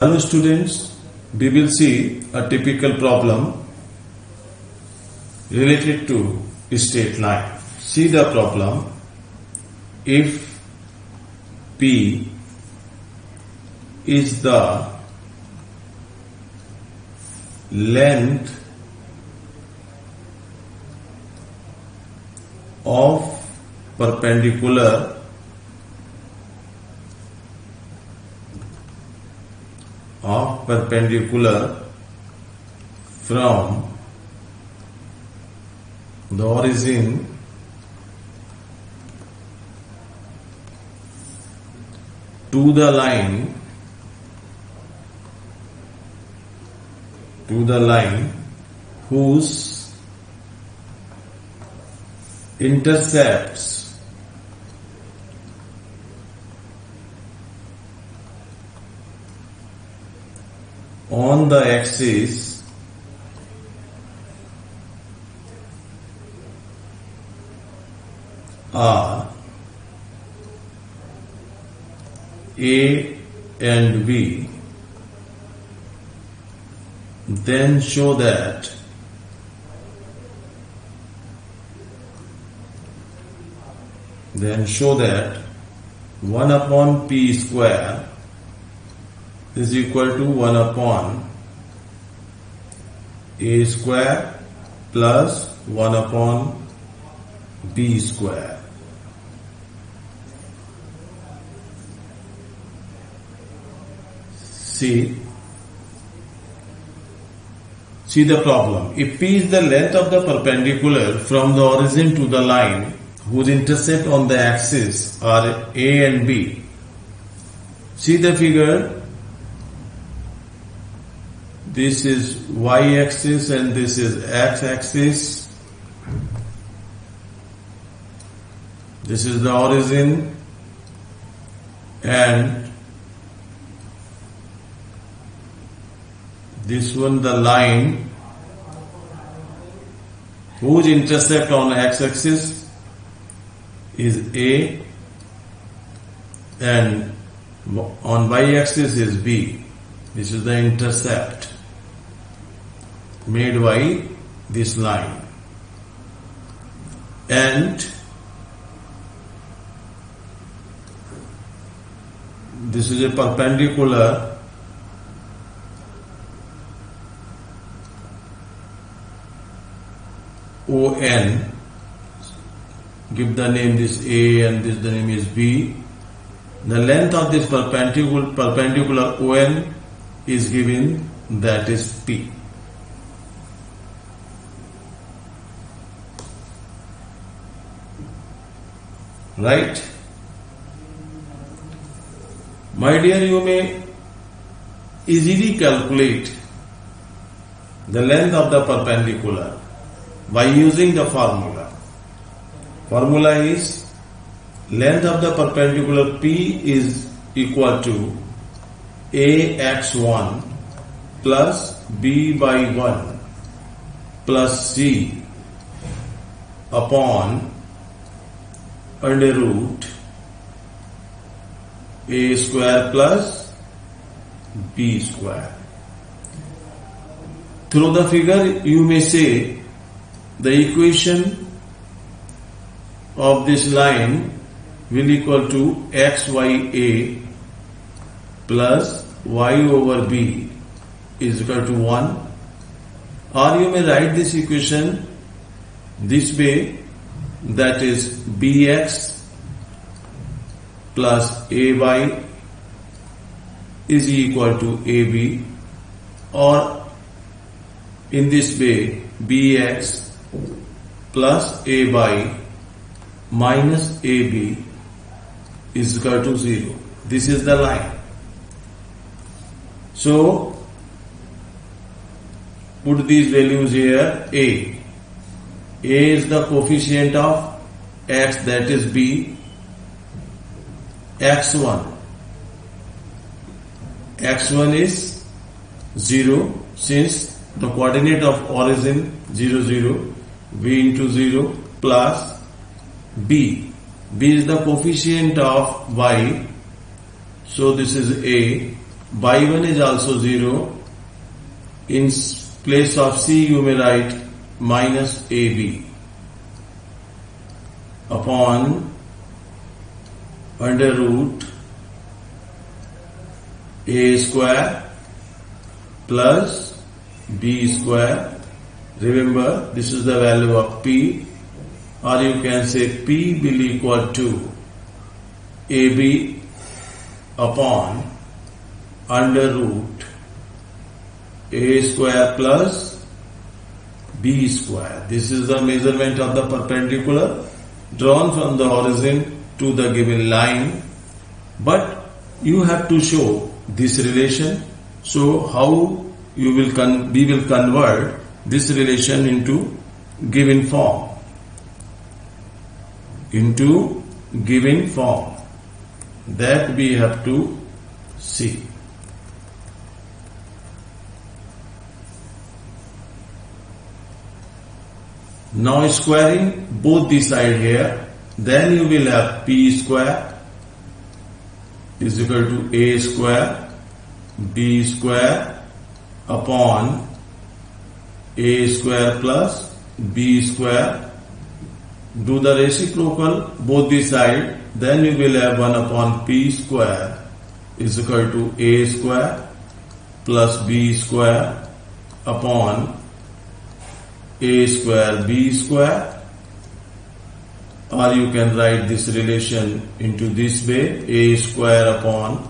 Hello students, we will see a typical problem related to straight line. See the problem. If P is the length of perpendicular from the origin to the line whose intercepts on the axis are A and B, then show that one upon P square is equal to 1 upon A square plus 1 upon B square. See the problem. If P is the length of the perpendicular from the origin to the line whose intercept on the axis are A and B. See the figure. This is y-axis and this is x-axis. This is the origin and this one the line whose intercept on x-axis is A and on y-axis is B. This is the intercept made by this line, and this is a perpendicular ON. Give the name this A and this the name is B. The length of this perpendicular ON is given, that is P. Right? My dear, you may easily calculate the length of the perpendicular by using the formula. Formula is length of the perpendicular P is equal to AX1 plus B by 1 plus C upon under root A square plus B square. Through the figure you may say the equation of this line will equal to xya plus y over b is equal to 1, or you may write this equation this way, that is bx plus ay is equal to ab, or in this way bx plus ay minus ab is equal to 0. This is the line. So put these values here. A is the coefficient of x, that is b. x1 is 0, since the coordinate of origin 0 0, b into 0 plus b is the coefficient of y, so this is a by 1 is also 0. In place of C you may write minus AB upon under root A square plus B square. Remember, this is the value of P, or you can say P will equal to AB upon under root A square plus B square. This is the measurement of the perpendicular drawn from the origin to the given line, but you have to show this relation. So how we will convert this relation into given form. That we have to see. Now squaring both the side here, then you will have P square is equal to A square B square upon A square plus B square. Do the reciprocal both the side, then you will have 1 upon P square is equal to A square plus B square upon A square B square, or you can write this relation into this way: A square upon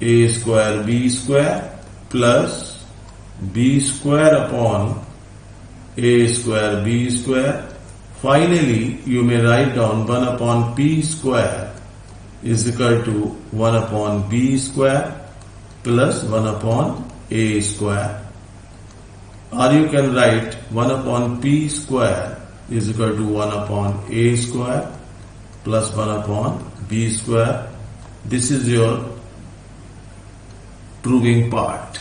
A square B square plus B square upon A square B square. Finally, you may write down 1 upon P square is equal to 1 upon B square plus 1 upon A square. Or you can write 1 upon P square is equal to 1 upon A square plus 1 upon B square. This is your proving part.